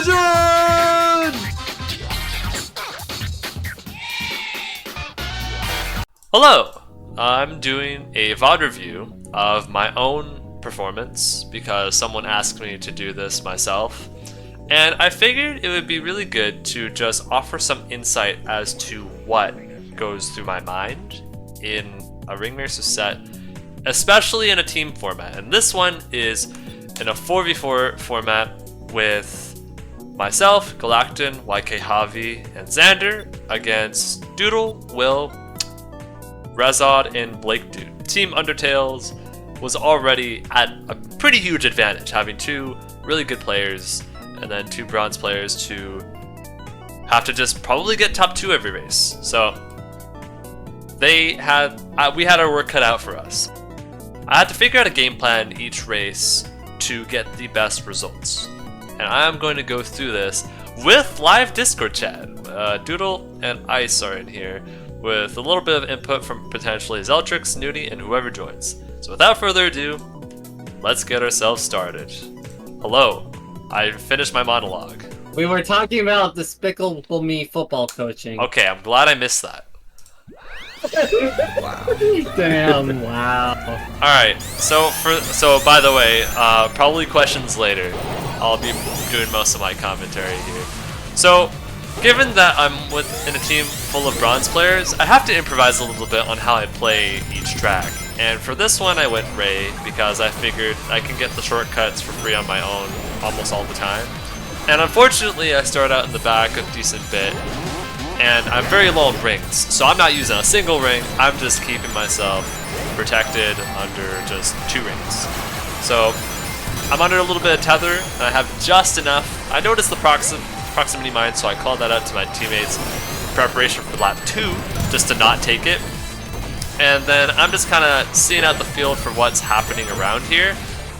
Collision! Hello! I'm doing a VOD review of my own performance because someone asked me to do this myself. And I figured it would be really good to just offer some insight as to what goes through my mind in a ring racer set, especially in a team format. And this one is in a 4v4 format with myself, Galactin, YK Javi, and Xander against Doodle, Will, Rezod, and Blake Dude. Team Undertales was already at a pretty huge advantage, having two really good players and then two bronze players to have to just probably get top 2 every race. So we had our work cut out for us. I had to figure out a game plan each race to get the best results. And I'm going to go through this with live Discord chat. Doodle and Ice are in here with a little bit of input from potentially Zeltrix, Nudie, and whoever joins. So without further ado, let's get ourselves started. Hello, I finished my monologue. We were talking about Despicable Me football coaching. Okay, I'm glad I missed that. Wow. Damn, wow. Alright, so by the way, probably questions later. I'll be doing most of my commentary here. So, given that I'm in a team full of bronze players, I have to improvise a little bit on how I play each track. And for this one I went Ray because I figured I can get the shortcuts for free on my own almost all the time. And unfortunately I start out in the back a decent bit, and I'm very low on rings, so I'm not using a single ring, I'm just keeping myself protected under just 2 rings. So I'm under a little bit of tether, and I have just enough. I noticed the proximity mine, so I called that out to my teammates in preparation for lap 2, just to not take it. And then I'm just kind of seeing out the field for what's happening around here.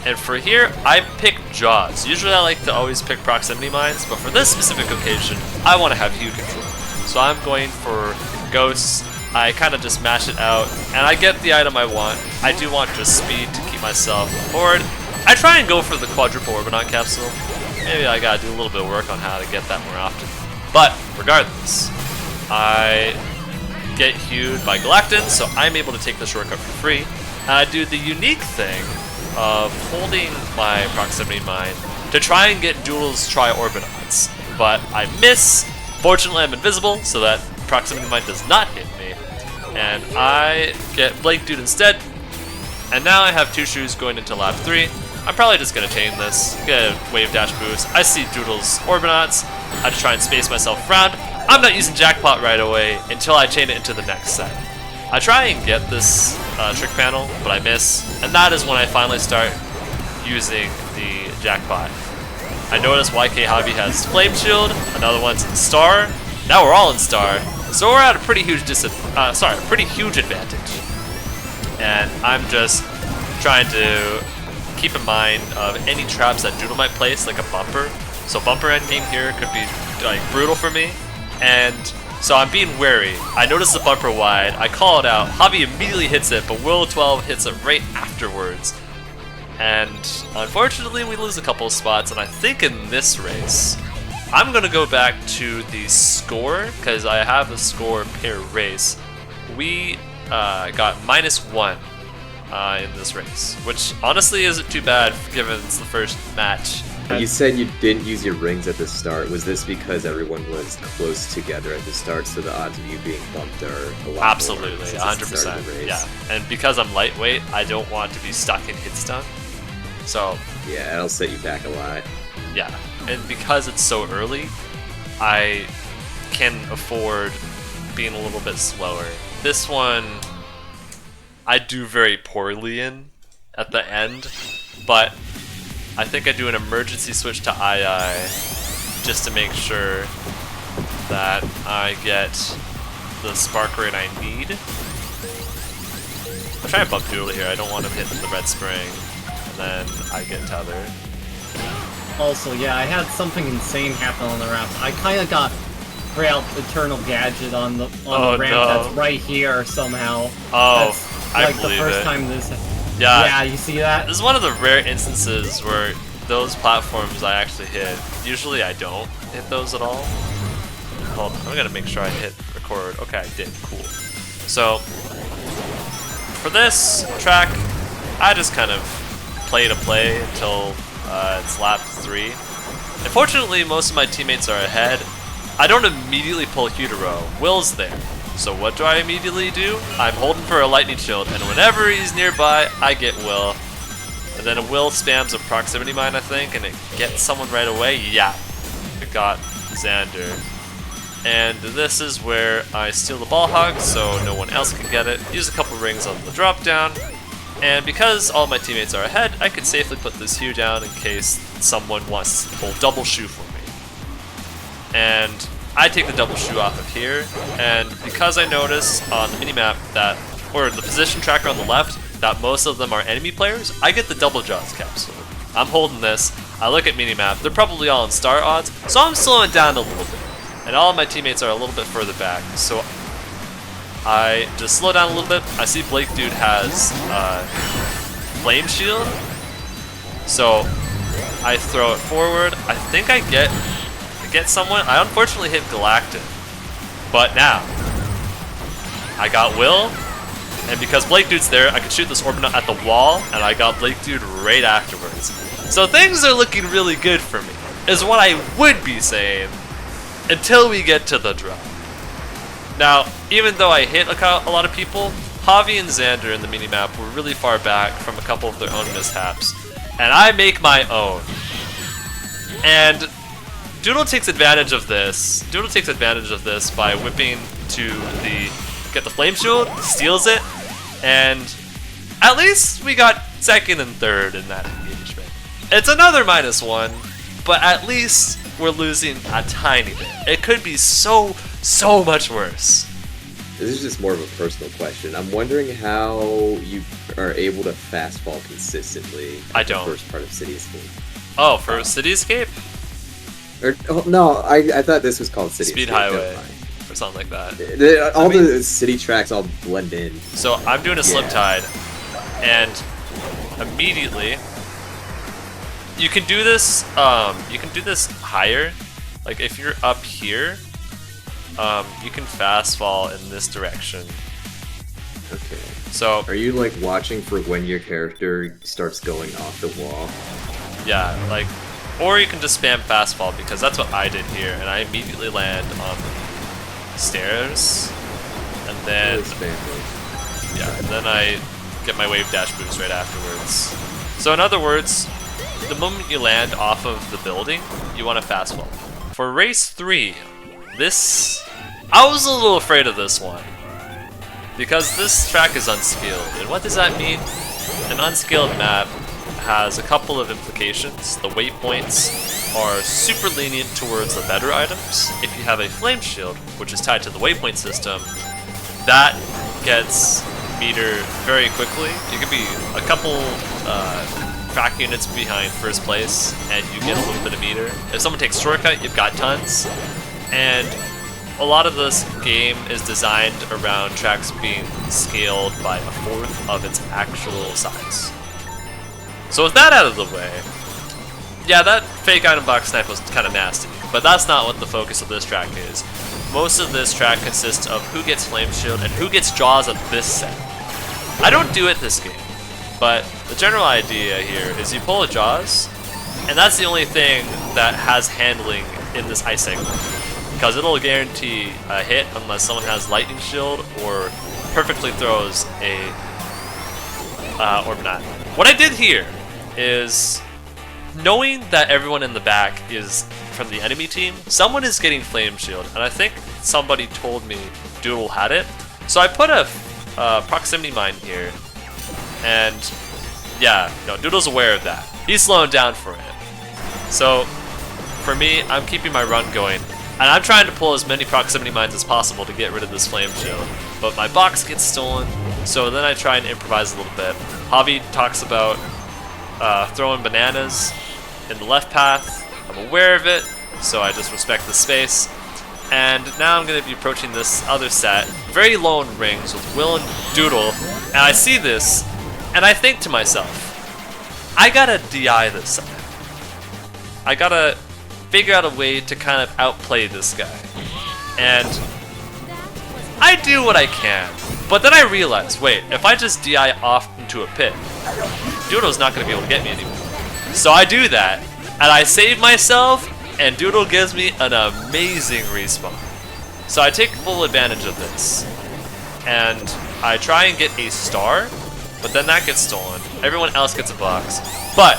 And for here, I pick Jaws. Usually I like to always pick proximity mines, but for this specific occasion, I want to have Hue control. So I'm going for Ghosts. I kind of just mash it out, and I get the item I want. I do want just speed to keep myself forward. I try and go for the quadruple Orbinaut capsule. Maybe I gotta do a little bit of work on how to get that more often. But regardless, I get Hued by Galactin, so I'm able to take the shortcut for free. And I do the unique thing of holding my proximity mine to try and get Doodle's Tri-Orbinauts. But I miss. Fortunately, I'm invisible, so that proximity mine does not hit me. And I get Blake Dude instead. And now I have 2 shoes going into lap 3. I'm probably just going to chain this, get a wave dash boost. I see Doodle's Orbinauts. I just try and space myself around. I'm not using Jackpot right away until I chain it into the next set. I try and get this trick panel, but I miss. And that is when I finally start using the Jackpot. I notice YK Javi has Flame Shield, another one's in Star. Now we're all in Star, so we're at a pretty huge advantage. And I'm just trying to keep in mind of any traps that Doodle might place, like a bumper. So bumper endgame here could be like brutal for me, and so I'm being wary. I notice the bumper wide, I call it out. Javi immediately hits it, but Will 12 hits it right afterwards. And unfortunately we lose a couple of spots, and I think in this race I'm gonna go back to the score because I have a score per race. We got -1 in this race, which honestly isn't too bad given it's the first match. You said you didn't use your rings at the start. Was this because everyone was close together at the start, so the odds of you being bumped are a lot Absolutely, more? Absolutely, 100%. Yeah, and because I'm lightweight, I don't want to be stuck in hit stun. So yeah, that'll set you back a lot. Yeah, and because it's so early, I can afford being a little bit slower. This one, I do very poorly in at the end, but I think I do an emergency switch to II just to make sure that I get the spark rate I need. I'm trying to bump Doodle here, I don't want him hitting the red spring. Then I get tethered. Also, yeah, I had something insane happen on the ramp. I kind of got Grail Eternal Gadget on the ramp that's right here somehow. Oh, that's like I believe the first it. time this. Yeah. Yeah, you see that? This is one of the rare instances where those platforms I actually hit. Usually I don't hit those at all. Hold on, I'm gonna make sure I hit record. Okay, I did, cool. So, for this track, I just kind of play to play until it's lap 3. Unfortunately, most of my teammates are ahead. I don't immediately pull Hutero. Will's there. So what do I immediately do? I'm holding for a lightning shield, and whenever he's nearby, I get Will. And then a Will spams a proximity mine, I think, and it gets someone right away. Yeah, it got Xander. And this is where I steal the ball hog so no one else can get it. Use a couple rings on the drop down. And because all my teammates are ahead, I can safely put this Hue down in case someone wants to pull double shoe for me. And I take the double shoe off of here, and because I notice on the minimap that, or the position tracker on the left, that most of them are enemy players, I get the double jaws capsule. I'm holding this, I look at minimap, they're probably all in star odds, so I'm slowing down a little bit. And all of my teammates are a little bit further back, so I just slow down a little bit. I see Blake Dude has Flame Shield, so I throw it forward. I think I get someone. I unfortunately hit Galactic, but now I got Will, and because Blake Dude's there, I can shoot this Orbinaut at the wall, and I got Blake Dude right afterwards. So things are looking really good for me, is what I would be saying, until we get to the drop. Now, even though I hit a lot of people, Javi and Xander in the minimap were really far back from a couple of their own mishaps, and I make my own. And Doodle takes advantage of this. Doodle takes advantage of this by whipping to get the flame shield, steals it, and at least we got second and third in that engagement. It's another -1, but at least we're losing a tiny bit. It could be so much worse. This is just more of a personal question. I'm wondering how you are able to fast fall consistently. I don't. The first part of Cityscape. Oh, for Cityscape? Or, oh, no, I thought this was called Cityscape. Speed Highway, or something like that. The city tracks all blend in. So I'm doing a slip tide, and immediately you can do this. You can do this higher. Like if you're up here, you can fast fall in this direction. Okay. So are you like watching for when your character starts going off the wall? Yeah, like, or you can just spam fast fall, because that's what I did here, and I immediately land on the stairs, and then and then I get my wave dash boost right afterwards. So in other words, the moment you land off of the building, you want to fast fall. For race 3, I was a little afraid of this one, because this track is unskilled. And what does that mean? An unskilled map has a couple of implications. The waypoints are super lenient towards the better items. If you have a flame shield, which is tied to the waypoint system, that gets meter very quickly. You could be a couple track units behind first place, and you get a little bit of meter. If someone takes shortcut, you've got tons. And a lot of this game is designed around tracks being scaled by 1/4 of its actual size. So with that out of the way, yeah, that fake item box snipe was kind of nasty, but that's not what the focus of this track is. Most of this track consists of who gets flame shield and who gets jaws of this set. I don't do it this game, but the general idea here is you pull a jaws, and that's the only thing that has handling in this ice cycle, because it'll guarantee a hit unless someone has lightning shield or perfectly throws a Orbinaut. What I did here is, knowing that everyone in the back is from the enemy team, someone is getting flame shield, and I think somebody told me Doodle had it, so I put a proximity mine here, and yeah, no, Doodle's aware of that. He's slowing down for it. So for me, I'm keeping my run going, and I'm trying to pull as many proximity mines as possible to get rid of this flame shield, but my box gets stolen, so then I try and improvise a little bit. Javi talks about throwing bananas in the left path. I'm aware of it, so I just respect the space. And now I'm going to be approaching this other set, very lone rings with Will and Doodle, and I see this, and I think to myself, I gotta DI this side. I gotta figure out a way to kind of outplay this guy. And I do what I can, but then I realize, wait, if I just DI off into a pit, Doodle's not gonna be able to get me anymore. So I do that, and I save myself, and Doodle gives me an amazing respawn. So I take full advantage of this, and I try and get a star, but then that gets stolen. Everyone else gets a box. But,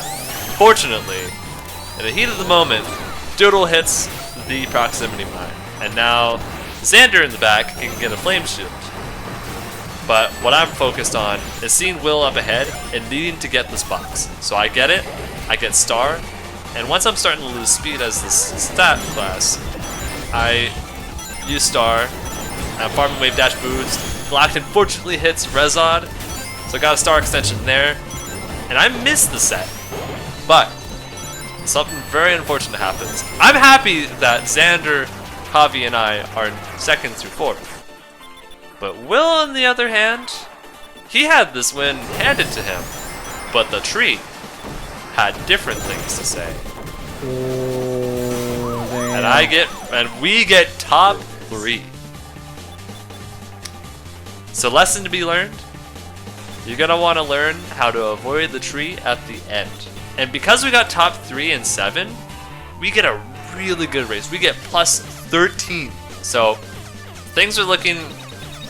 fortunately, in the heat of the moment, Doodle hits the proximity mine. And now, Xander in the back can get a flame shield. But what I'm focused on is seeing Will up ahead and needing to get this box. So I get it, I get star, and once I'm starting to lose speed as this stat class, I use star, I'm farming wave dash boost. Galactic fortunately hits Rezod, so I got a star extension there, and I missed the set. But something very unfortunate happens. I'm happy that Xander, Javi, and I are second through fourth. But Will, on the other hand, he had this win handed to him, but the tree had different things to say. And we get top 3. So lesson to be learned, you're gonna wanna learn how to avoid the tree at the end. And because we got top 3 and 7, we get a really good race. We get plus 13. So things are looking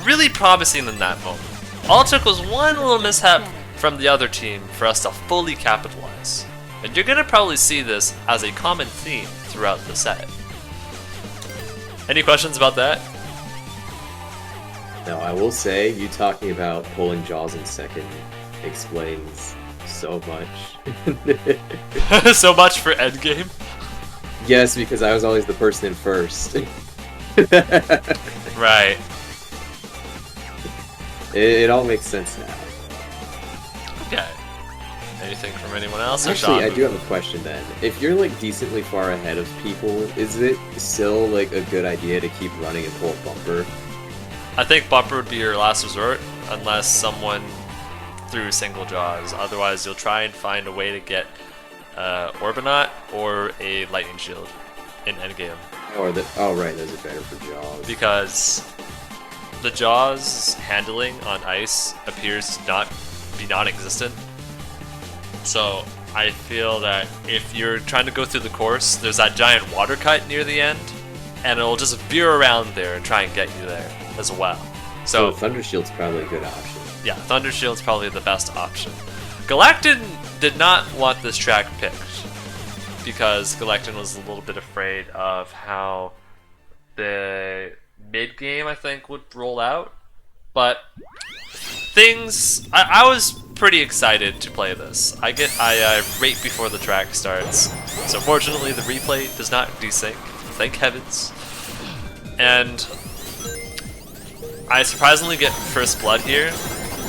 really promising in that moment. All it took was one little mishap from the other team for us to fully capitalize. And you're gonna probably see this as a common theme throughout the set. Any questions about that? No, I will say, you talking about pulling Jaws in second explains so much. So much for endgame? Yes, because I was always the person in first. Right. It all makes sense now. Okay. Anything from anyone else? Actually, I do have a question then. If you're like decently far ahead of people, is it still like a good idea to keep running and pull a bumper? I think bumper would be your last resort, unless someone threw single jaws. Otherwise, you'll try and find a way to get Orbinaut or a lightning shield in endgame. Oh right, those are better for jaws. Because the jaws handling on ice appears to not be non-existent. So I feel that if you're trying to go through the course, there's that giant water cut near the end, and it'll just veer around there and try and get you there as well. So Thunder Shield's probably a good option. Yeah, Thunder Shield's probably the best option. Galactin did not want this track picked because Galactin was a little bit afraid of how the mid-game, I think, would roll out. But things... I was pretty excited to play this. I rate before the track starts. So fortunately, the replay does not desync. Thank heavens. And I surprisingly get first blood here,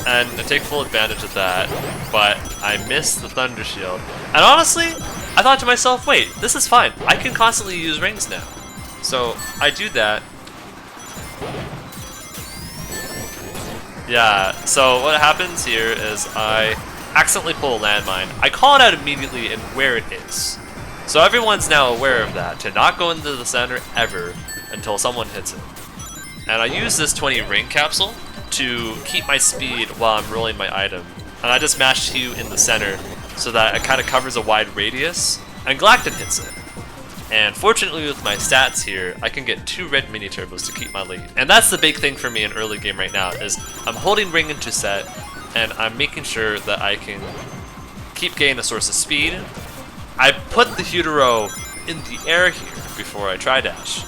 and I take full advantage of that, but I miss the Thunder Shield. And honestly, I thought to myself, wait, this is fine. I can constantly use rings now. So I do that. Yeah, so what happens here is I accidentally pull a landmine. I call it out immediately and where it is. So everyone's now aware of that, to not go into the center ever until someone hits it. And I use this 20 ring capsule to keep my speed while I'm rolling my item. And I just mash Hugh in the center so that it kind of covers a wide radius, and Galactin hits it. And fortunately with my stats here, I can get 2 red mini turbos to keep my lead. And that's the big thing for me in early game right now, is I'm holding ring into set, and I'm making sure that I can keep getting a source of speed. I put the Hutero in the air here before I try dash.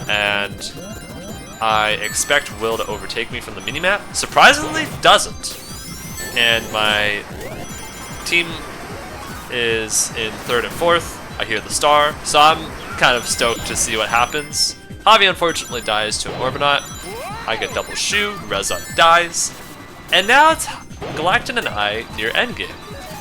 And I expect Will to overtake me from the minimap. Surprisingly, doesn't. And my team is in 3rd and 4th. I hear the star, so I'm kind of stoked to see what happens. Javi unfortunately dies to an Orbinaut. I get double shoe, Rezon dies. And now it's Galactin and I near endgame.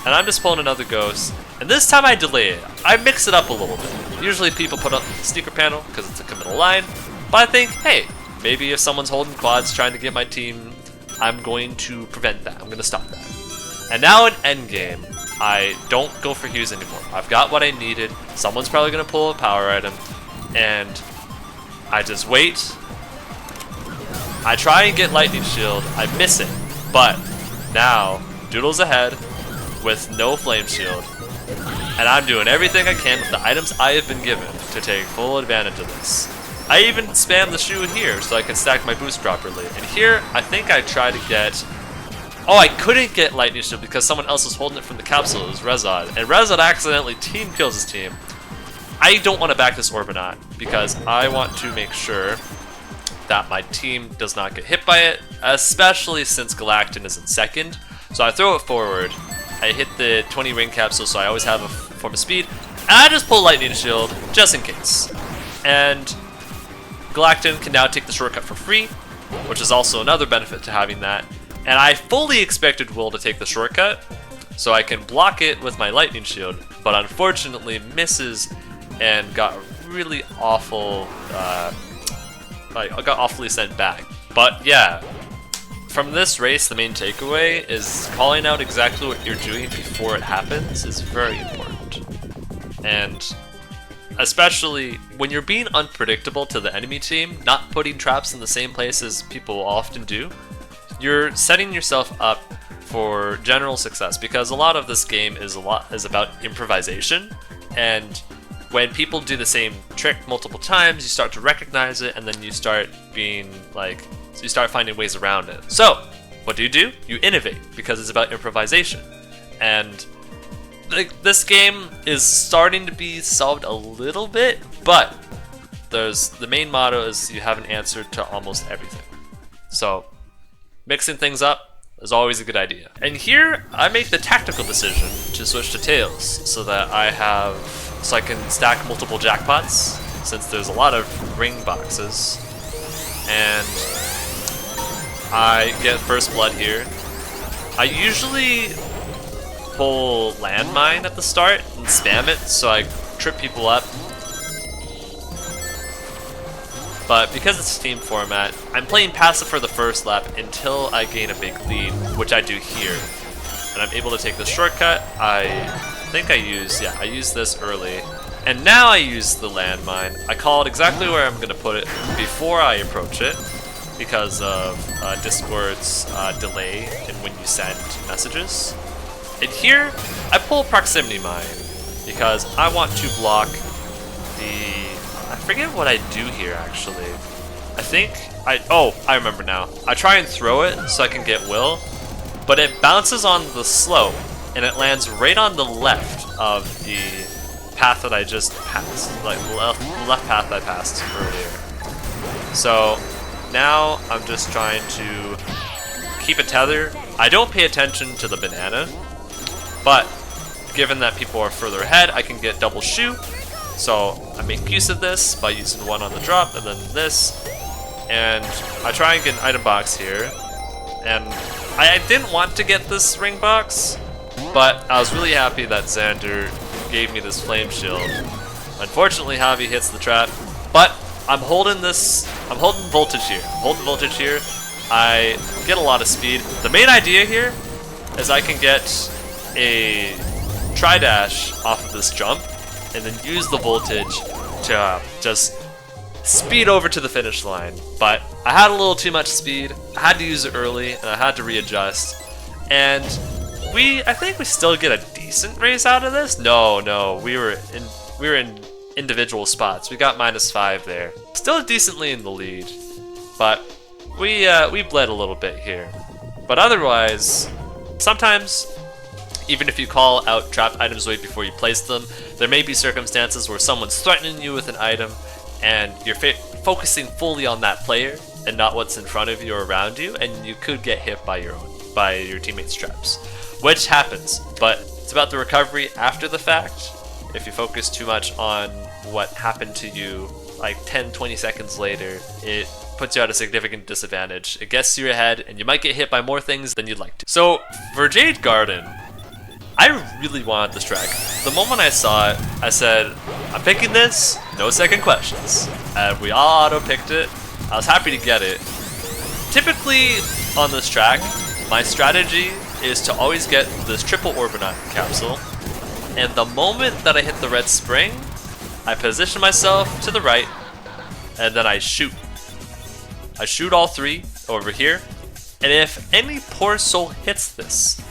And I'm just pulling another ghost. And this time I delay it. I mix it up a little bit. Usually people put up the sneaker panel because it's a committal line. But I think, hey, maybe if someone's holding quads trying to get my team, I'm going to prevent that. I'm going to stop that. And now in endgame, I don't go for Hughes anymore. I've got what I needed. Someone's probably going to pull a power item, and I just wait. I try and get Lightning Shield. I miss it, but now Doodle's ahead with no Flame Shield, and I'm doing everything I can with the items I have been given to take full advantage of this. I even spam the shoe here so I can stack my boost properly. And here, I think I tried to get... Oh, I couldn't get Lightning Shield because someone else was holding it from the capsule. It was Rezod. And Rezod accidentally team kills his team. I don't want to back this Orbinaut because I want to make sure that my team does not get hit by it, especially since Galactin is in second. So I throw it forward. I hit the 20 ring capsule, so I always have a form of speed. And I just pull Lightning Shield just in case. And Galactin can now take the shortcut for free, which is also another benefit to having that. And I fully expected Will to take the shortcut, so I can block it with my Lightning Shield, but unfortunately misses and got really awful, I got awfully sent back. But yeah, from this race, the main takeaway is calling out exactly what you're doing before it happens is very important. And especially when you're being unpredictable to the enemy team, not putting traps in the same place as people often do, you're setting yourself up for general success, because a lot of this game is about improvisation, and when people do the same trick multiple times, you start to recognize it, and then you start being like, you start finding ways around it. So what do? You innovate, because it's about improvisation. And this game is starting to be solved a little bit, but the main motto is you have an answer to almost everything. So mixing things up is always a good idea. And here I make the tactical decision to switch to Tails so that I can stack multiple jackpots, since there's a lot of ring boxes. And I get first blood here. I usually pull landmine at the start and spam it so I trip people up. But because it's a team format, I'm playing passive for the first lap until I gain a big lead, which I do here. And I'm able to take the shortcut. I think I use this early. And now I use the landmine. I call it exactly where I'm going to put it before I approach it, because of Discord's delay in when you send messages. And here, I pull Proximity Mine, because I want to block the... I forget what I do here, actually. I remember now. I try and throw it so I can get Will, but it bounces on the slope, and it lands right on the left of the path that I just passed, like the left path I passed earlier. So now I'm just trying to keep a tether. I don't pay attention to the banana, but given that people are further ahead, I can get double shoe. So I make use of this by using one on the drop and then this, and I try and get an item box here. And I didn't want to get this ring box, but I was really happy that Xander gave me this flame shield. Unfortunately, Javi hits the trap, but I'm holding voltage here. I get a lot of speed. The main idea here is I can get a tri-dash off of this jump and then use the voltage to just speed over to the finish line. But I had a little too much speed, I had to use it early, and I had to readjust. And I think we still get a decent race out of this. No, we were in individual spots. We got -5 there. Still decently in the lead, but we bled a little bit here. But otherwise, sometimes, even if you call out trapped items way before you place them, there may be circumstances where someone's threatening you with an item, and you're focusing fully on that player and not what's in front of you or around you, and you could get hit by your teammates' traps, which happens. But it's about the recovery after the fact. If you focus too much on what happened to you like 10-20 seconds later, it puts you at a significant disadvantage. It gets to your head, and you might get hit by more things than you'd like to. So for Jade Garden, I really wanted this track. The moment I saw it, I said, I'm picking this, no second questions. And we all auto-picked it. I was happy to get it. Typically on this track, my strategy is to always get this triple Orbinaut capsule, and the moment that I hit the red spring, I position myself to the right, and then I shoot. I shoot all 3 over here, and if any poor soul hits this,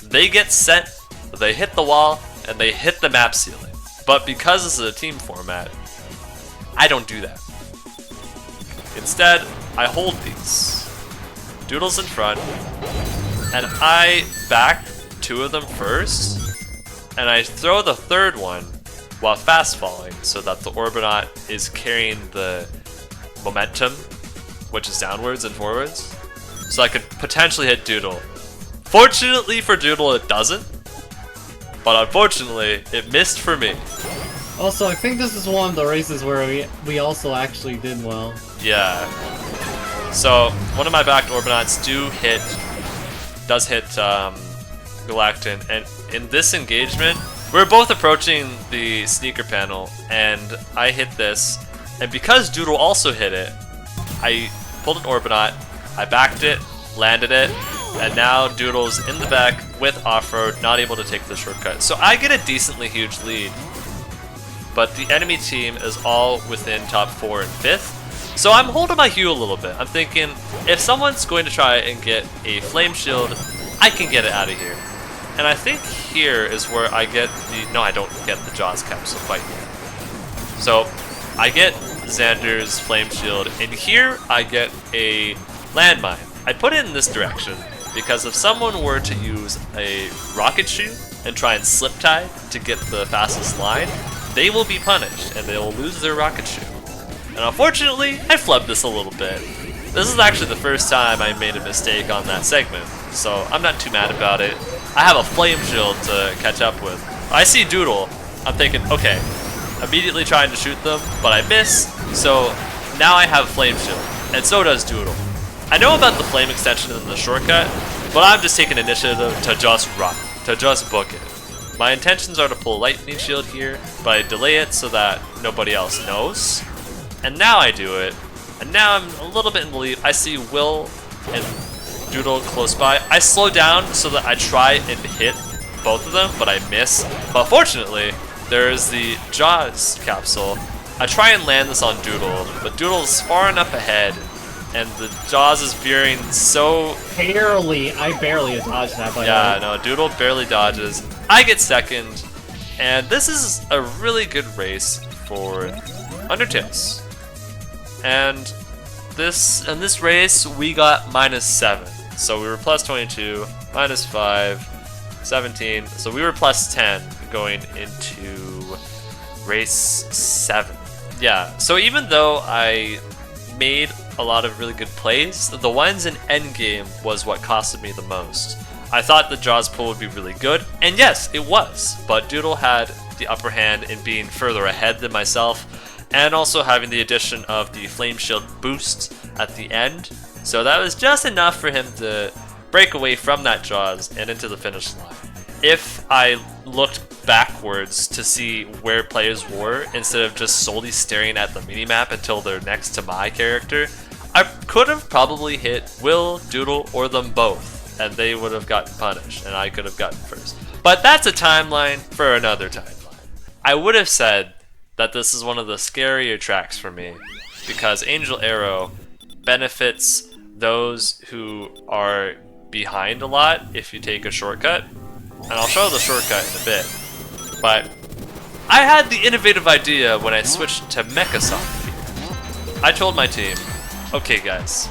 they get sent, they hit the wall, and they hit the map ceiling. But because this is a team format, I don't do that. Instead, I hold these. Doodle's in front, and I back 2 of them first, and I throw the 3rd one while fast falling so that the Orbinaut is carrying the momentum, which is downwards and forwards, so I could potentially hit Doodle. Fortunately for Doodle, it doesn't, but unfortunately, it missed for me. Also, I think this is one of the races where we also actually did well. Yeah. So, one of my backed Orbinauts does hit Galactin, and in this engagement, we're both approaching the sneaker panel, and I hit this, and because Doodle also hit it, I pulled an Orbinaut, I backed it, landed it, and now Doodle's in the back with off-road, not able to take the shortcut. So I get a decently huge lead, but the enemy team is all within top 4 and 5th. So I'm holding my hue a little bit. I'm thinking, if someone's going to try and get a flame shield, I can get it out of here. And I think here is where I get the... No, I don't get the Jaws capsule quite yet. So I get Xander's flame shield, and here I get a landmine. I put it in this direction because if someone were to use a rocket shoe and try and slip tie to get the fastest line, they will be punished and they will lose their rocket shoe. And unfortunately, I flubbed this a little bit. This is actually the first time I made a mistake on that segment, so I'm not too mad about it. I have a flame shield to catch up with. I see Doodle, I'm thinking, okay, immediately trying to shoot them, but I miss, so now I have flame shield, and so does Doodle. I know about the flame extension and the shortcut, but I'm just taking initiative to just rock, to just book it. My intentions are to pull lightning shield here, but I delay it so that nobody else knows. And now I do it, and now I'm a little bit in the lead. I see Will and Doodle close by. I slow down so that I try and hit both of them, but I miss. But fortunately, there's the Jaws capsule. I try and land this on Doodle, but Doodle's far enough ahead, and the Jaws is veering so... I barely dodged that, by the way. Yeah, no, Doodle barely dodges. I get second, and this is a really good race for Undertales. And in this race, we got -7. So we were plus 22, -5, 17. So we were plus 10 going into race 7. Yeah, so even though I made a lot of really good plays, the ones in endgame was what costed me the most. I thought the Jaws pull would be really good, and yes, it was, but Doodle had the upper hand in being further ahead than myself, and also having the addition of the Flame Shield boost at the end, so that was just enough for him to break away from that Jaws and into the finish line. If I looked backwards to see where players were, instead of just solely staring at the minimap until they're next to my character, I could have probably hit Will, Doodle, or them both, and they would have gotten punished, and I could have gotten first. But that's a timeline for another timeline. I would have said that this is one of the scarier tracks for me, because Angel Arrow benefits those who are behind a lot if you take a shortcut, and I'll show the shortcut in a bit. But I had the innovative idea when I switched to Mecha Sonic. I told my team, okay guys,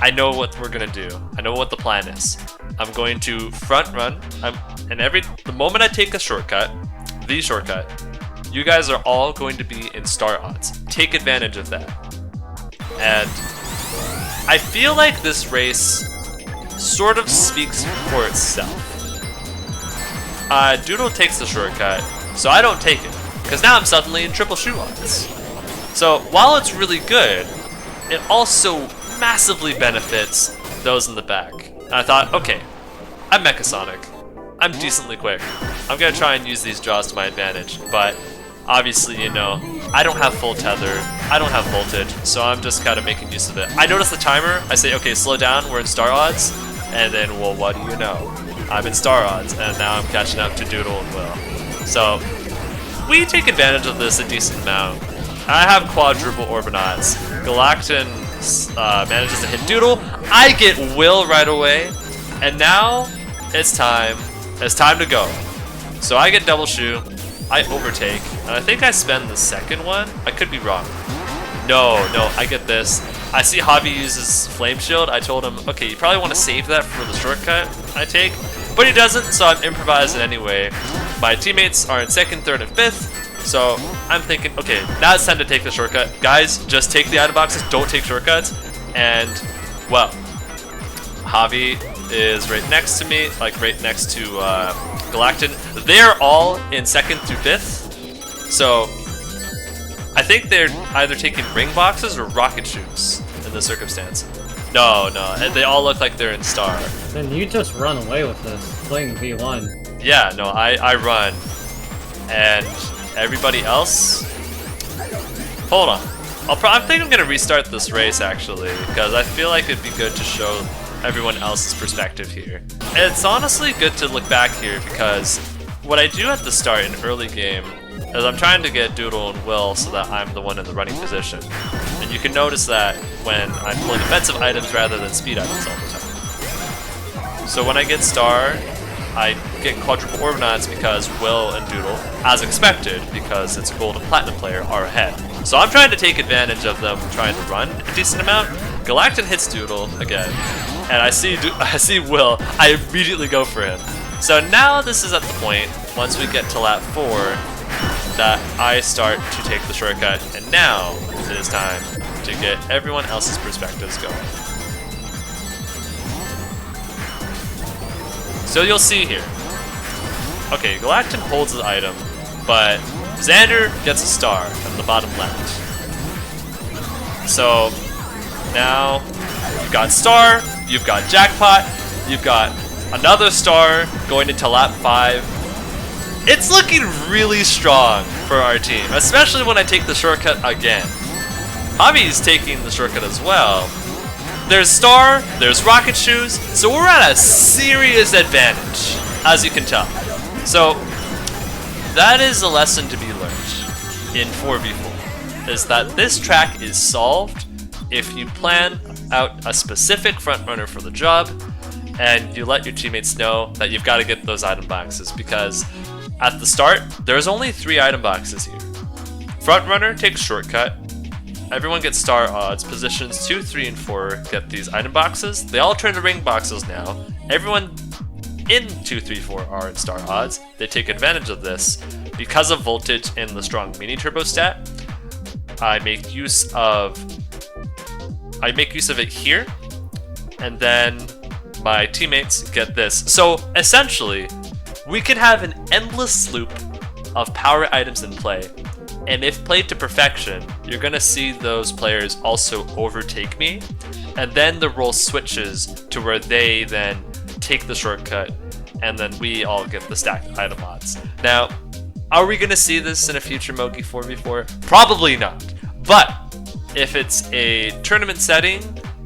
I know what we're gonna do. I know what the plan is. I'm going to front run, and the moment I take a shortcut, the shortcut, you guys are all going to be in star odds. Take advantage of that. And I feel like this race sort of speaks for itself. Doodle takes the shortcut, so I don't take it, because now I'm suddenly in triple shoe odds. So while it's really good, it also massively benefits those in the back. And I thought, okay, I'm Mecha Sonic. I'm decently quick. I'm gonna try and use these draws to my advantage, but obviously, you know, I don't have full tether, I don't have voltage, so I'm just kind of making use of it. I notice the timer, I say, okay, slow down, we're in star odds, and then, well, what do you know? I'm in star odds, and now I'm catching up to Doodle and Will. So we take advantage of this a decent amount. I have quadruple Orbinauts. Galactin manages to hit Doodle. I get Will right away, and now it's time. It's time to go. So I get double shoe. I overtake, and I think I spend the second one. I could be wrong. No, I get this. I see Javi uses Flame Shield. I told him, okay, you probably want to save that for the shortcut I take, but he doesn't, so I'm improvising anyway. My teammates are in second, third, and fifth, so I'm thinking, okay, now it's time to take the shortcut. Guys, just take the item boxes, don't take shortcuts, and, well, Javi is right next to me, like right next to Galactin. They're all in second through fifth, so I think they're either taking ring boxes or rocket shoes in this circumstance. No, they all look like they're in star. Then you just run away with this, playing V1. Yeah, no, I run, and everybody else. Hold on, I think I'm gonna restart this race actually, because I feel like it'd be good to show everyone else's perspective here. It's honestly good to look back here because what I do at the start in early game is I'm trying to get Doodle and Will so that I'm the one in the running position. And you can notice that when I'm pulling defensive items rather than speed items all the time. So when I get star, I get quadruple Orbinauts because Will and Doodle, as expected, because it's a gold and platinum player, are ahead. So I'm trying to take advantage of them trying to run a decent amount. Galactin hits Doodle again, and I see Will, I immediately go for him. So now this is at the point, once we get to lap 4, that I start to take the shortcut, and now it is time to get everyone else's perspectives going. So you'll see here. Okay, Galactin holds the item, but Xander gets a star from the bottom left. So now you've got star, you've got jackpot, you've got another star going into lap 5. It's looking really strong for our team, especially when I take the shortcut again. Javi's taking the shortcut as well. There's star, there's rocket shoes, so we're at a serious advantage, as you can tell. So that is a lesson to be learned in 4v4, is that this track is solved if you plan out a specific frontrunner for the job and you let your teammates know that you've got to get those item boxes, because at the start, there's only 3 item boxes here. Frontrunner takes shortcut. Everyone gets star odds. Positions 2, 3, and 4 get these item boxes. They all turn to ring boxes now. Everyone in 2, 3, 4 are in star odds. They take advantage of this. Because of voltage and the strong mini turbo stat, I make use of it here, and then my teammates get this. So essentially, we can have an endless loop of power items in play, and if played to perfection, you're gonna see those players also overtake me, and then the role switches to where they then take the shortcut, and then we all get the stacked item odds. Now, are we gonna see this in a future Mogi 4v4? Probably not, but if it's a tournament setting,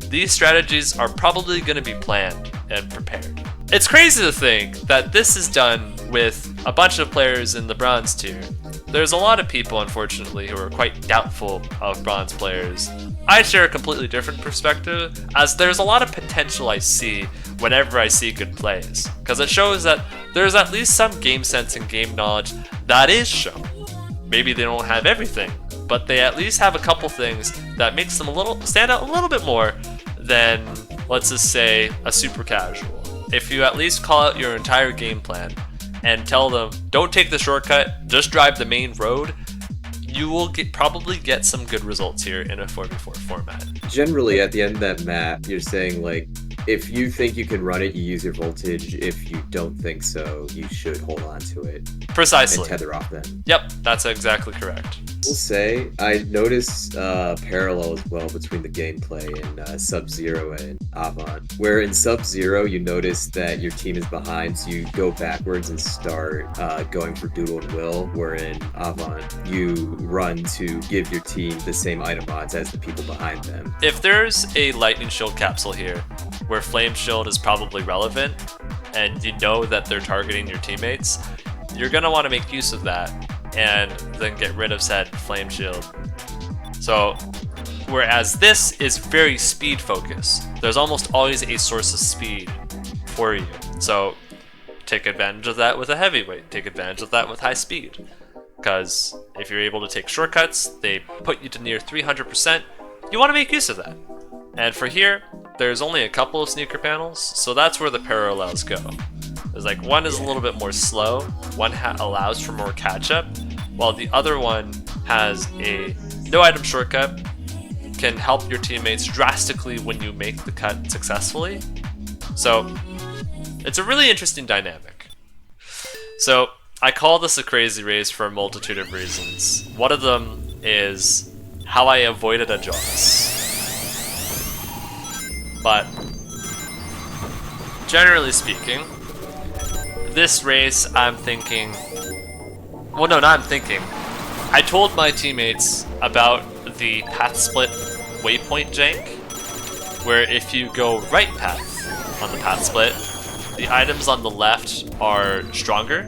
these strategies are probably gonna be planned and prepared. It's crazy to think that this is done with a bunch of players in the bronze tier. There's a lot of people, unfortunately, who are quite doubtful of bronze players. I share a completely different perspective, as there's a lot of potential I see whenever I see good plays, because it shows that there's at least some game sense and game knowledge that is shown. Maybe they don't have everything, but they at least have a couple things that makes them stand out a little bit more than, let's just say, a super casual. If you at least call out your entire game plan and tell them, don't take the shortcut, just drive the main road, you will probably get some good results here in a 4v4 format. Generally, at the end of that map, you're saying, like, if you think you can run it, you use your voltage. If you don't think so, you should hold on to it. Precisely. And tether off them. Yep, that's exactly correct. We'll say, I noticed parallel as well between the gameplay in Sub-Zero and Avant, where in Sub-Zero you notice that your team is behind, so you go backwards and start going for Doodle and Will, where in Avant you run to give your team the same item odds as the people behind them. If there's a Lightning Shield capsule here, where Flame Shield is probably relevant, and you know that they're targeting your teammates, you're gonna want to make use of that and then get rid of said flame shield. So, whereas this is very speed focused, there's almost always a source of speed for you. So, take advantage of that with a heavyweight, take advantage of that with high speed. Because if you're able to take shortcuts, they put you to near 300%, you want to make use of that. And for here, there's only a couple of sneaker panels, so that's where the parallels go. There's like one is a little bit more slow, one allows for more catch-up, while the other one has a no item shortcut, can help your teammates drastically when you make the cut successfully. So it's a really interesting dynamic. So I call this a crazy race for a multitude of reasons. One of them is how I avoided a Jaws. But generally speaking, this race I'm thinking, well no, not I'm thinking, I told my teammates about the path split waypoint jank, where if you go right path on the path split, the items on the left are stronger.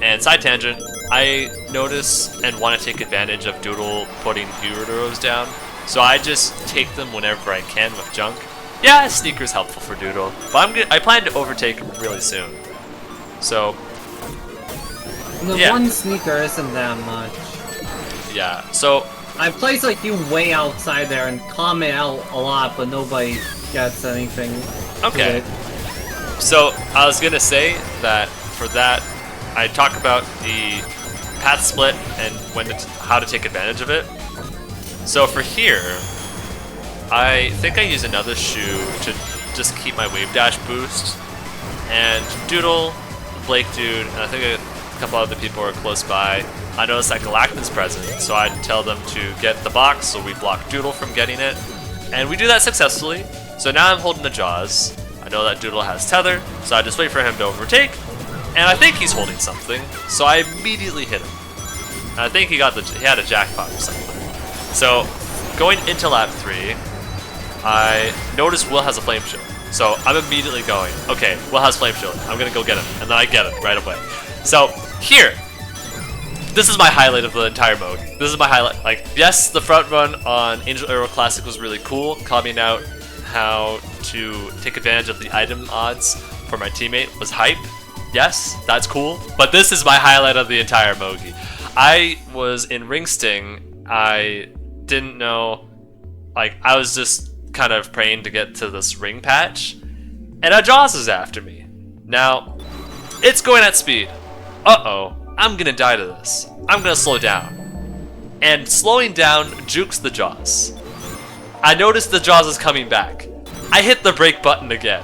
And side tangent, I notice and want to take advantage of Doodle putting heroes down, so I just take them whenever I can with junk. Yeah, sneaker's helpful for Doodle, but I plan to overtake him really soon. So, the one sneaker isn't that much. Yeah, so I place like you way outside there and comment out a lot, but nobody gets anything. Okay. So I was gonna say that for that, I talk about the path split and how to take advantage of it. So for here, I think I use another shoe to just keep my wave dash boost. And Doodle, Blake Dude, and I think a couple other people are close by. I noticed that Galacton's present, so I tell them to get the box so we block Doodle from getting it. And we do that successfully. So now I'm holding the Jaws. I know that Doodle has tether, so I just wait for him to overtake. And I think he's holding something, so I immediately hit him. And I think he had a jackpot or something. So going into lap 3, I notice Will has a flame shield. So I'm immediately going, okay, Will has flame shield. I'm gonna go get him, and then I get him right away. So here, this is my highlight of the entire mode. This is my highlight. Like, yes, the front run on Angel Arrow Classic was really cool, calling out how to take advantage of the item odds for my teammate was hype. Yes, that's cool, but this is my highlight of the entire Mogi. I was in Ring Sting. I didn't know, like, I was just kind of praying to get to this ring patch, and a Jaws is after me. Now, it's going at speed. Uh-oh, I'm gonna die to this. I'm gonna slow down. And slowing down jukes the Jaws. I notice the Jaws is coming back. I hit the brake button again.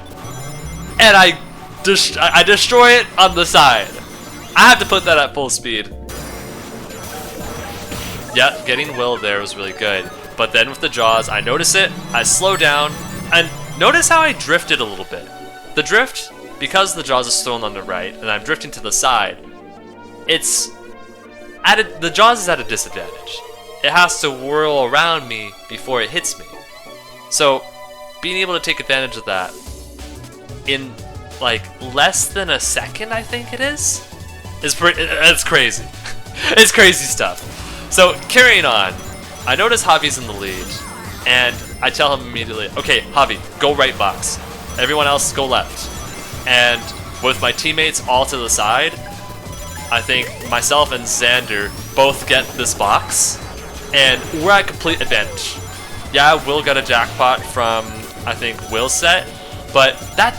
And I destroy it on the side. I have to put that at full speed. Yeah, getting Will there was really good. But then with the Jaws, I notice it, I slow down, and notice how I drifted a little bit. The drift, because the Jaws is thrown on the right, and I'm drifting to the side, the Jaws is at a disadvantage. It has to whirl around me before it hits me. So, being able to take advantage of that in like less than a second, I think it is it's crazy. It's crazy stuff. So carrying on, I notice Javi's in the lead, and I tell him immediately, okay, Javi, go right box. Everyone else go left. And with my teammates all to the side, I think myself and Xander both get this box, and we're at complete advantage. Yeah, Will got a jackpot from, I think, Will's set, but that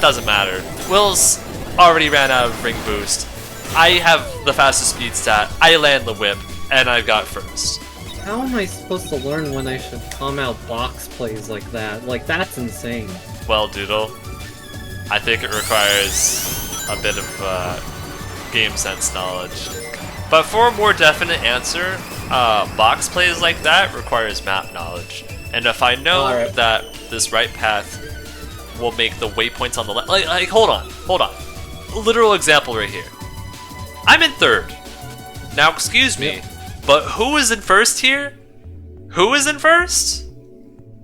doesn't matter. Will's already ran out of ring boost. I have the fastest speed stat, I land the whip, and I got first. How am I supposed to learn when I should come out box plays like that? Like, that's insane. Well, Doodle, I think it requires a bit of game sense knowledge. But for a more definite answer, box plays like that requires map knowledge. And if I know that this right path will make the waypoints on the left, like hold on. Literal example right here. I'm in third. Now, excuse me, but who is in first here? Who is in first?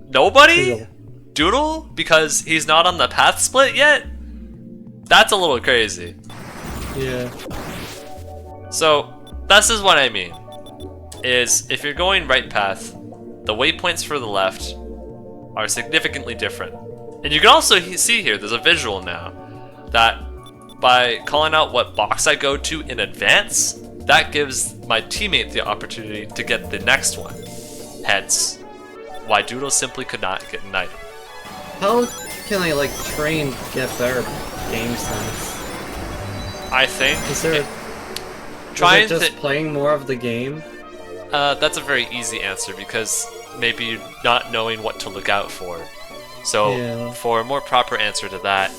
Nobody? Doodle? Because he's not on the path split yet? That's a little crazy. Yeah. So, this is what I mean. Is if you're going right path, the waypoints for the left are significantly different. And you can also see here, there's a visual now, that by calling out what box I go to in advance, that gives my teammate the opportunity to get the next one. Hence, why Doodle simply could not get an item. How can I like train to get better game sense? I think Is there trying just playing more of the game? that's a very easy answer because maybe you're not knowing what to look out for. So Yeah. for a more proper answer to that,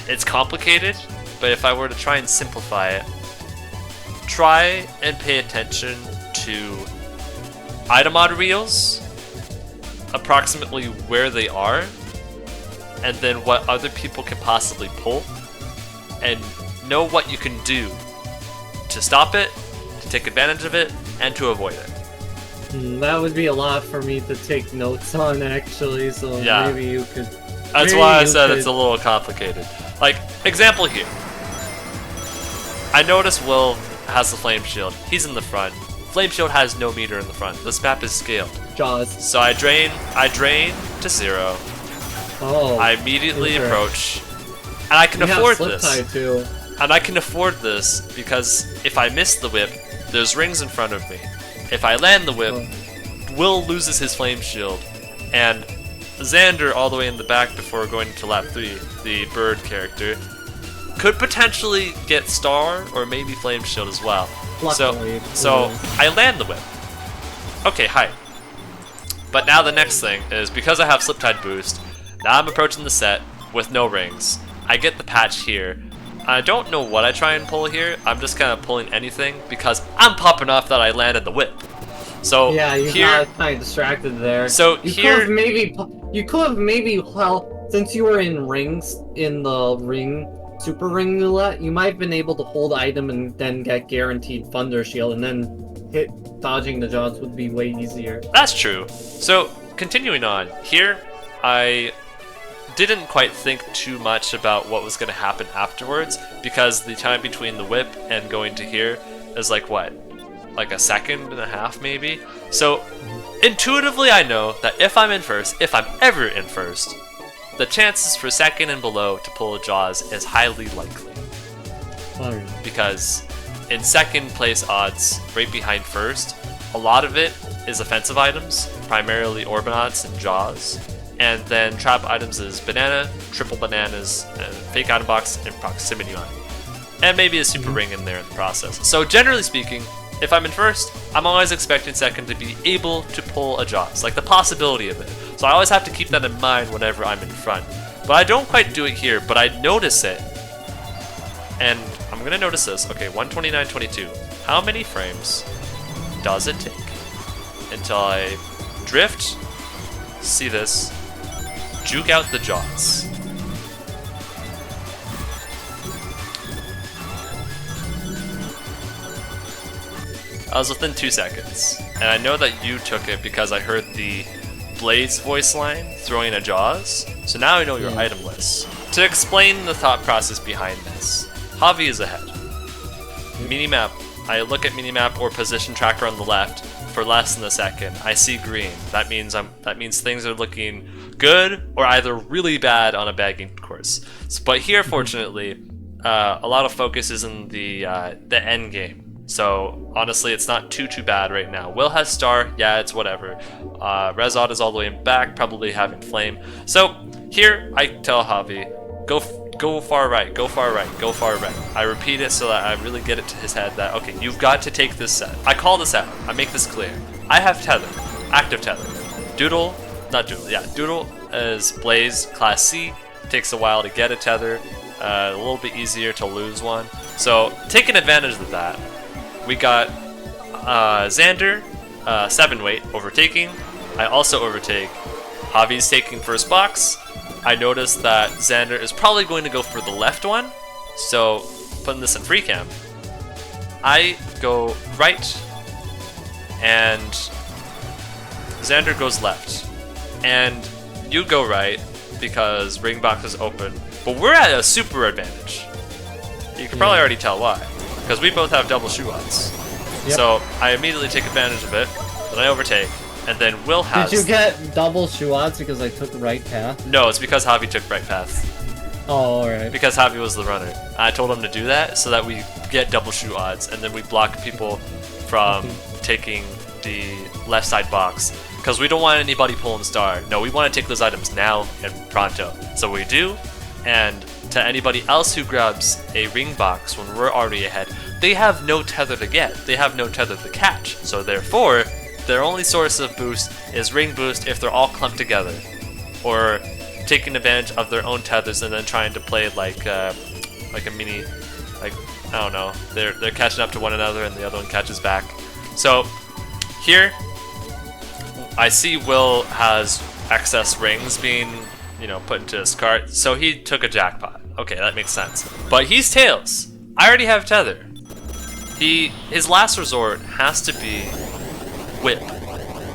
it's complicated, but if I were to try and simplify it, try and pay attention to item mod reels, approximately where they are, and then what other people can possibly pull, and know what you can do to stop it, to take advantage of it, and to avoid it. That would be a lot for me to take notes on, actually, so Yeah. maybe you could... That's why I said it's a little complicated. Like, example here. I notice Will has the flame shield. He's in the front. Flame shield has no meter in the front. This map is scaled. Jaws. So I drain to 0. Oh. I immediately okay. approach. And I can You have afford slip this. tie, too. And I can afford this because if I miss the whip, there's rings in front of me. If I land the whip, Will loses his flame shield. And Xander, all the way in the back before going to lap 3, the bird character, could potentially get star or maybe flame shield as well. Luckily, So I land the whip. Okay, hi. But now the next thing is because I have Sliptide boost, now I'm approaching the set with no rings. I get the patch here. I don't know what I try and pull here. I'm just kind of pulling anything because I'm popping off that I landed the whip. So yeah, you here, got kind of distracted there. So you here- could have maybe, well, since you were in rings, in the ring, super ring roulette, you might have been able to hold item and then get guaranteed Thunder Shield, and then hit dodging the Jaws would be way easier. that's true. So continuing on, here I didn't quite think too much about what was going to happen afterwards because the time between the whip and going to here is like what? Like a second and a half maybe? So intuitively I know that if I'm in first, if I'm ever in first, the chances for second and below to pull a Jaws is highly likely. Because in second place odds, right behind first, a lot of it is offensive items, primarily Orbinauts and Jaws. And then trap items is banana, triple bananas, and fake item box, and proximity mine. And maybe a super ring in there in the process. So generally speaking, if I'm in first, I'm always expecting second to be able to pull a Jaws, like the possibility of it. So I always have to keep that in mind whenever I'm in front. But I don't quite do it here, but I notice it. And I'm gonna notice this. Okay, 129.22. How many frames does it take until I drift, see this, juke out the Jaws? I was within 2 seconds, and I know that you took it because I heard the Blaze voice line throwing a Jaws, so now I know your item list. To explain the thought process behind this, Javi is ahead. Minimap, I look at minimap or position tracker on the left for less than a second. I see green. That means things are looking good or either really bad on a bagging course. But here, fortunately, a lot of focus is in the end game. So honestly, it's not too bad right now. Will has star, yeah, it's whatever. Rezod is all the way in back, probably having flame. So here I tell Javi, go far right, go far right, go far right. I repeat it so that I really get it to his head that, okay, you've got to take this set. I call this out, I make this clear. I have tether, active tether. Doodle is Blaze Class C, takes a while to get a tether, a little bit easier to lose one. So taking advantage of that, we got Xander, 7 weight, overtaking. I also overtake. Javi's taking first box. I notice that Xander is probably going to go for the left one, so putting this in free cam. I go right, and Xander goes left. And you go right, because ring box is open, But we're at a super advantage. You can probably already tell why. Because we both have double shoe odds. Yep. So I immediately take advantage of it, then I overtake, and then Will has... Did you get double shoe odds because I took the right path? No, it's because Javi took right path. Oh, alright. Because Javi was the runner. I told him to do that so that we get double shoe odds, and then we block people from taking the left side box. Because we don't want anybody pulling star. No, we want to take those items now and pronto. So we do, and to anybody else who grabs a ring box when we're already ahead, they have no tether to get. They have no tether to catch. So therefore, their only source of boost is ring boost if they're all clumped together. Or taking advantage of their own tethers and then trying to play like a mini, like, I don't know, they're catching up to one another and the other one catches back. So here, I see Will has excess rings being, you know, put into his cart, so he took a jackpot. Okay, that makes sense. But he's tails. I already have tether. His last resort has to be whip,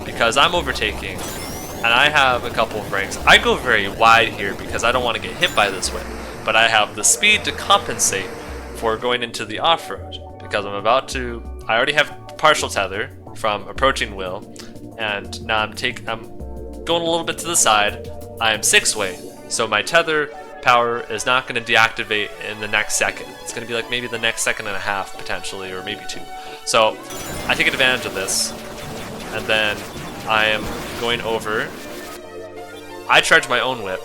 because I'm overtaking and I have a couple of rings. I go very wide here because I don't want to get hit by this whip, but I have the speed to compensate for going into the off-road because I already have partial tether from approaching Will, and now I'm going a little bit to the side. I am 6-way, so my tether power is not going to deactivate in the next second. It's going to be like maybe the next second and a half potentially, or maybe 2. So I take advantage of this, and then I am going over. I charge my own whip.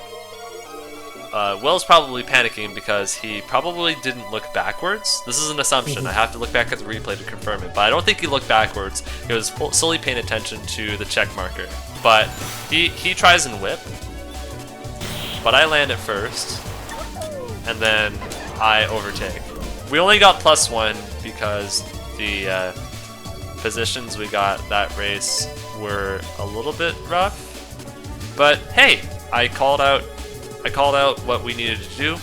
Will's probably panicking because he probably didn't look backwards. This is an assumption. I have to look back at the replay to confirm it, but I don't think he looked backwards. He was solely paying attention to the check marker. But he tries and whip, but I land it first, and then I overtake. We only got +1 because the positions we got that race were a little bit rough. But hey, I called out what we needed to do.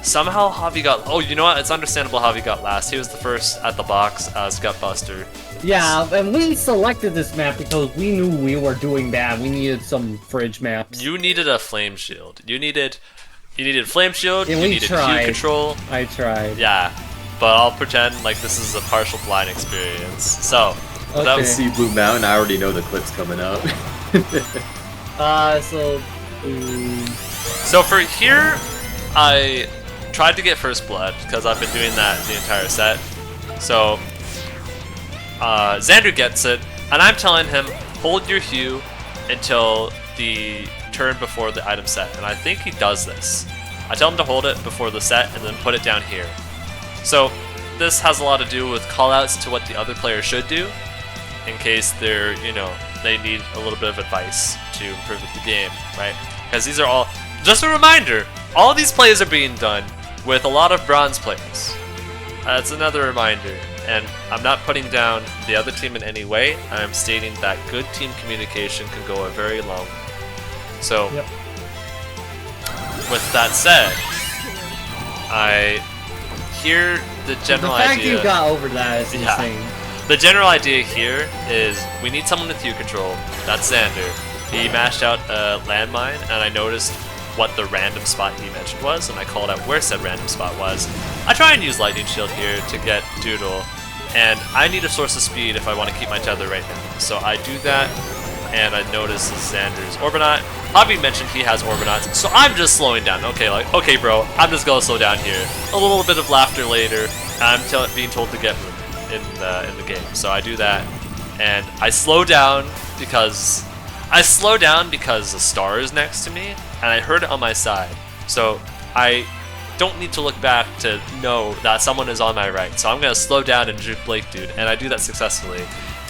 Somehow Javi got... Oh, you know what? It's understandable Javi got last. He was the first at the box as Gutbuster. Yeah, and we selected this map because we knew we were doing bad. We needed some fridge maps. You needed a flame shield. You needed flame shield. Yeah, you needed Q control. I tried. Yeah, but I'll pretend like this is a partial blind experience. So, I see Blue Mountain. I already know the clip's coming up. So for here, I tried to get first blood because I've been doing that the entire set. So Xander gets it, and I'm telling him, hold your hue until the turn before the item set, and I think he does this. I tell him to hold it before the set and then put it down here. So this has a lot to do with callouts to what the other player should do in case they're, you know, they need a little bit of advice to improve the game, right? Because these are all, just a reminder, all these plays are being done with a lot of bronze players. That's another reminder. And I'm not putting down the other team in any way. I'm stating that good team communication can go a very long way. So, with that said, I hear the general idea. The fact you got over that is insane. The general idea here is we need someone with Q control. That's Xander. He mashed out a landmine, and I noticed what the random spot he mentioned was, and I called out where said random spot was. I try and use Lightning Shield here to get Doodle, and I need a source of speed if I want to keep my tether right now. So I do that, and I notice Xander's Orbinaut. Javi mentioned he has Orbinauts, so I'm just slowing down. Okay bro, I'm just gonna slow down here. A little bit of laughter later, and I'm being told to get moved in the game. So I do that, and I slow down because the star is next to me, and I heard it on my side. So I don't need to look back to know that someone is on my right. So I'm gonna slow down and juke Blake Dude, and I do that successfully.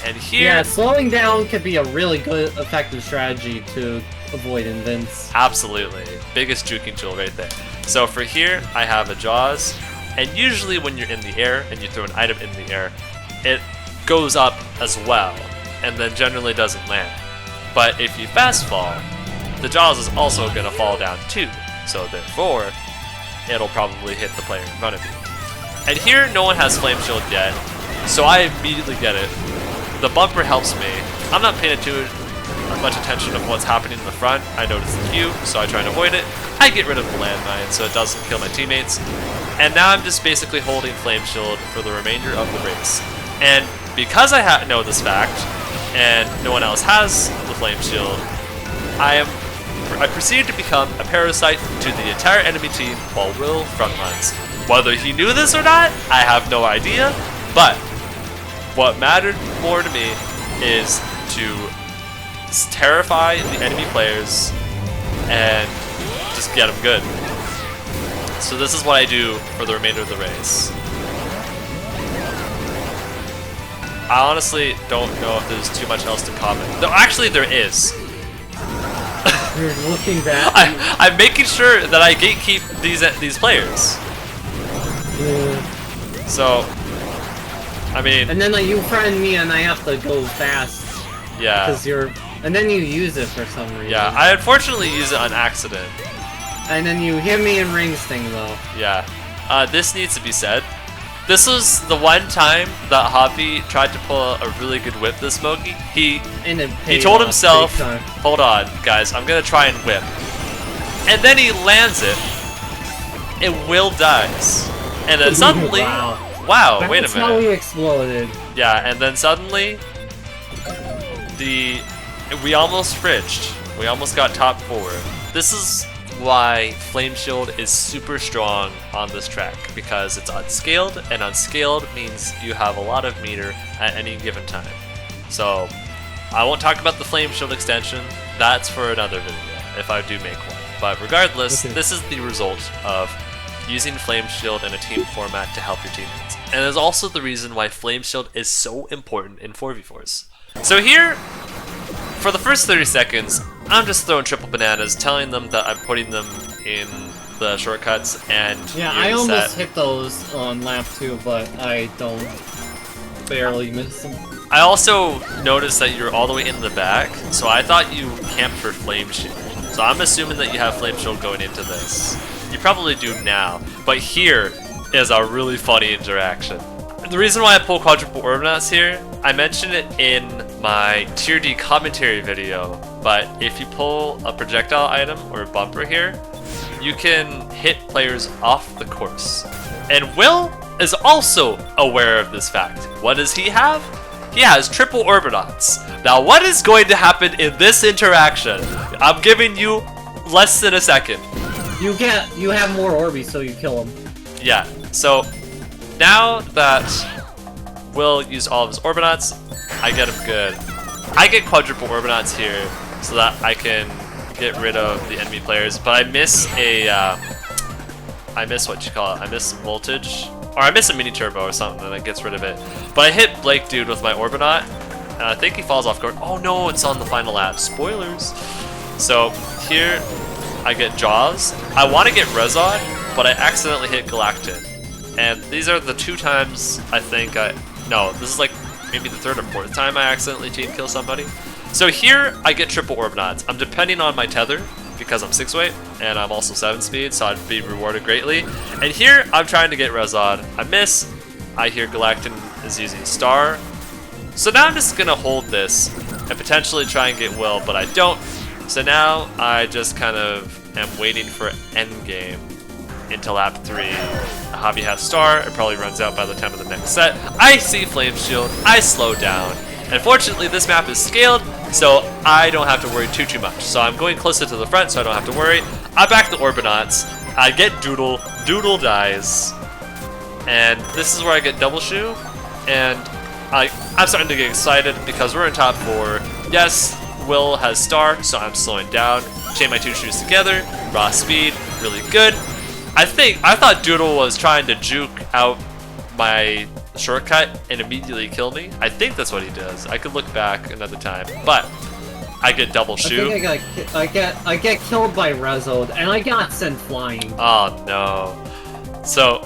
And here, yeah, slowing down could be a really good, effective strategy to avoid invince. Absolutely, biggest juking tool right there. So for here, I have a Jaws, and usually when you're in the air and you throw an item in the air, it goes up as well, and then generally doesn't land. But if you fast fall, the Jaws is also gonna fall down too. So therefore, it'll probably hit the player in front of you. And here, no one has Flame Shield yet, so I immediately get it. The bumper helps me. I'm not paying much attention of what's happening in the front. I notice the queue, so I try and avoid it. I get rid of the landmine so it doesn't kill my teammates. And now I'm just basically holding Flame Shield for the remainder of the race. And because I know this fact, and no one else has the Flame Shield, I proceed to become a parasite to the entire enemy team while Will frontruns. Whether he knew this or not, I have no idea, but what mattered more to me is to terrify the enemy players and just get them good. So this is what I do for the remainder of the race. I honestly don't know if there's too much else to comment. No, actually there is. You're looking back. I'm making sure that I gatekeep these players. Yeah. So, I mean, and then like, you friend me and I have to go fast. Yeah. Because and then you use it for some reason. Yeah, I unfortunately use it on accident. And then you hit me in rings thing though. Yeah. This needs to be said. This was the one time that Hoppy tried to pull a really good whip this Smokey. He told himself, hold on guys, I'm gonna try and whip. And then he lands it, and Will dies. And then suddenly, wow, wait a minute. That's how he exploded. Yeah, and then suddenly, we almost fridged. We almost got top 4. This is why Flame Shield is super strong on this track, because it's unscaled, and unscaled means you have a lot of meter at any given time. So I won't talk about the Flame Shield extension, that's for another video, if I do make one. But regardless, this is the result of using Flame Shield in a team format to help your teammates. And it's also the reason why Flame Shield is so important in 4v4s. So here, for the first 30 seconds, I'm just throwing triple bananas, telling them that I'm putting them in the shortcuts and yeah, I almost hit those on lap 2, but I don't barely miss them. I also noticed that you're all the way in the back, so I thought you camped for Flame Shield. So I'm assuming that you have Flame Shield going into this. You probably do now, but here is a really funny interaction. The reason why I pull quadruple Orbinauts here, I mentioned it in my tier D commentary video, but if you pull a projectile item or a bumper here, you can hit players off the course. And Will is also aware of this fact. What does he have? He has triple Orbinauts. Now what is going to happen in this interaction? I'm giving you less than a second. You have more Orbeez, so you kill him. Yeah, so now that Will used all of his Orbinauts, I get him good. I get quadruple Orbinauts here so that I can get rid of the enemy players, but I miss I miss voltage, or I miss a mini turbo or something that gets rid of it. But I hit Blake Dude with my Orbinaut, and I think he falls off guard. Oh no, it's on the final lap. Spoilers. So here I get Jaws. I want to get Rezod, but I accidentally hit Galactin. And these are the 2 times I think no, this is like maybe the 3rd or 4th time I accidentally team kill somebody. So here I get triple Orbinauts. I'm depending on my tether because I'm 6 weight and I'm also 7 speed, so I'd be rewarded greatly. And here I'm trying to get Rezod. I miss. I hear Galactin is using Star. So now I'm just gonna hold this and potentially try and get Will, but I don't. So now I just kind of am waiting for endgame until lap 3. Javi has Star, it probably runs out by the time of the next set. I see Flame Shield, I slow down. And fortunately this map is scaled, so I don't have to worry too much. So I'm going closer to the front so I don't have to worry. I back the Orbinauts, I get Doodle, Doodle dies. And this is where I get Double Shoe, and I'm starting to get excited because we're in top 4. Yes, Will has Star, so I'm slowing down. Chain my 2 shoes together, raw speed, really good. I thought Doodle was trying to juke out my shortcut and immediately kill me. I think that's what he does. I could look back another time, but I get double shoe. I get killed by Rezod, and I got sent flying. Oh no. So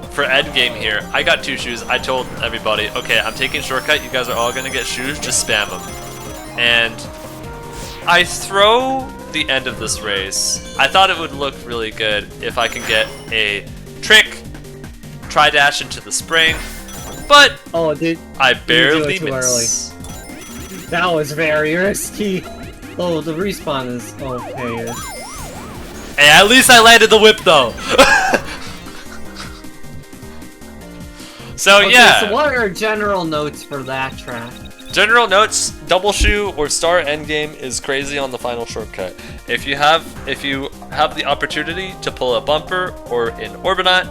for endgame here, I got 2 shoes. I told everybody, okay, I'm taking shortcut. You guys are all gonna get shoes. Just spam them. And I throw the end of this race. I thought it would look really good if I can get a trick, tri-dash into the spring, but oh, dude, I barely miss. That was very risky. Oh, the respawn is okay. Hey, at least I landed the whip though. So Okay, yeah. so what are general notes for that track? General notes: double shoe or star endgame is crazy on the final shortcut. If you have the opportunity to pull a bumper or an Orbinaut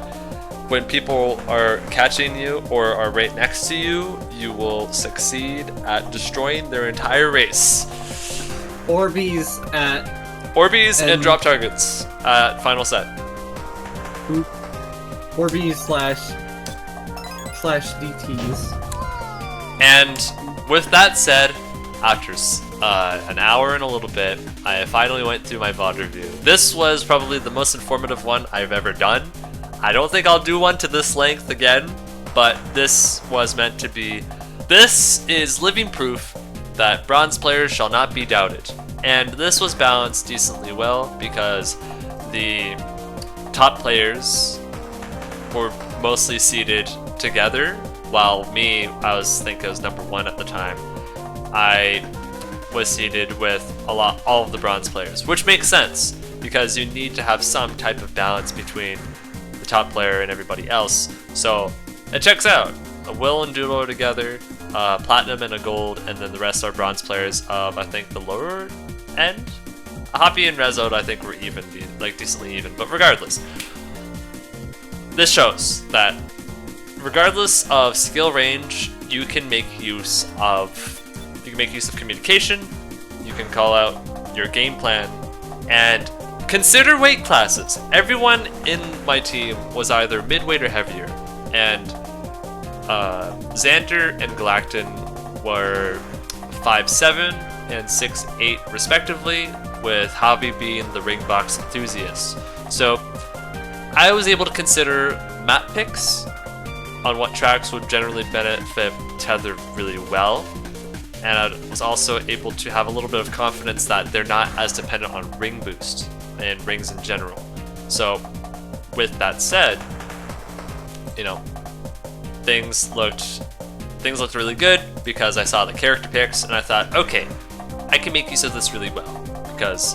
when people are catching you or are right next to you, you will succeed at destroying their entire race. Orbeez and drop targets at final set. Orbeez slash DTs. And with that said, after an hour and a little bit, I finally went through my VOD review. This was probably the most informative one I've ever done. I don't think I'll do one to this length again, but this was meant to be. This is living proof that bronze players shall not be doubted. And this was balanced decently well because the top players were mostly seated together, while me, I think I was number 1 at the time. I was seated with all of the bronze players, which makes sense because you need to have some type of balance between the top player and everybody else. So it checks out. A Will and Doodle are together, Platinum and a Gold, and then the rest are bronze players of I think the lower end. Hoppy and Rezoed I think were even, like decently even, but regardless, this shows that regardless of skill range, you can make use of communication. You can call out your game plan and consider weight classes. Everyone in my team was either midweight or heavier, and Xander and Galactin were 5'7" and 6'8" respectively, with Javi being the ring box enthusiast. So I was able to consider map picks on what tracks would generally benefit Tether really well, and I was also able to have a little bit of confidence that they're not as dependent on ring boost and rings in general. So with that said, you know, things looked really good because I saw the character picks and I thought, okay, I can make use of this really well because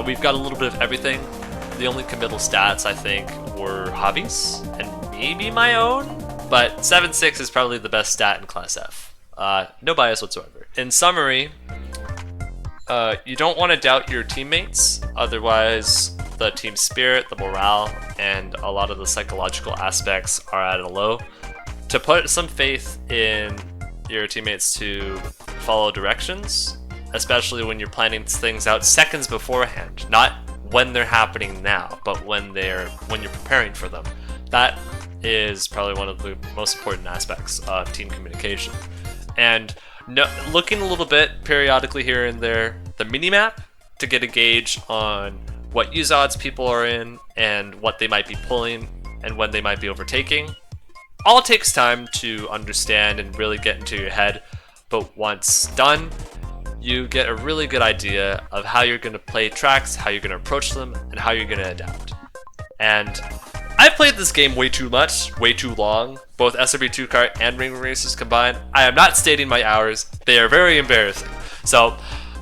we've got a little bit of everything. The only committal stats I think were hobbies and maybe my own, but 7.6 is probably the best stat in Class F. No bias whatsoever. In summary, you don't want to doubt your teammates, otherwise the team spirit, the morale, and a lot of the psychological aspects are at a low. To put some faith in your teammates to follow directions, especially when you're planning things out seconds beforehand, not when they're happening now, but when you're preparing for them. That is probably one of the most important aspects of team communication. And looking a little bit periodically here and there, the minimap to get a gauge on what use odds people are in and what they might be pulling and when they might be overtaking. All takes time to understand and really get into your head, but once done, you get a really good idea of how you're going to play tracks, how you're going to approach them, and how you're going to adapt. And I've played this game way too much, way too long, both SRB2 kart and ring races combined. I am not stating my hours, they are very embarrassing. So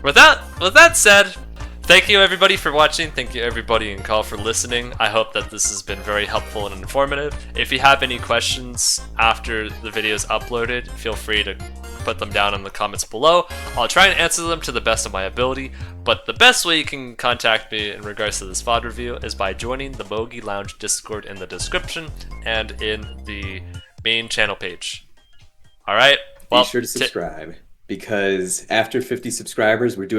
with that said, thank you everybody for watching, thank you everybody in call for listening. I hope that this has been very helpful and informative. If you have any questions after the video is uploaded, feel free to put them down in the comments below. I'll try and answer them to the best of my ability, but the best way you can contact me in regards to this VOD review is by joining the Mogi Lounge Discord in the description and in the main channel page. Alright, well, be sure to subscribe, because after 50 subscribers, we're doing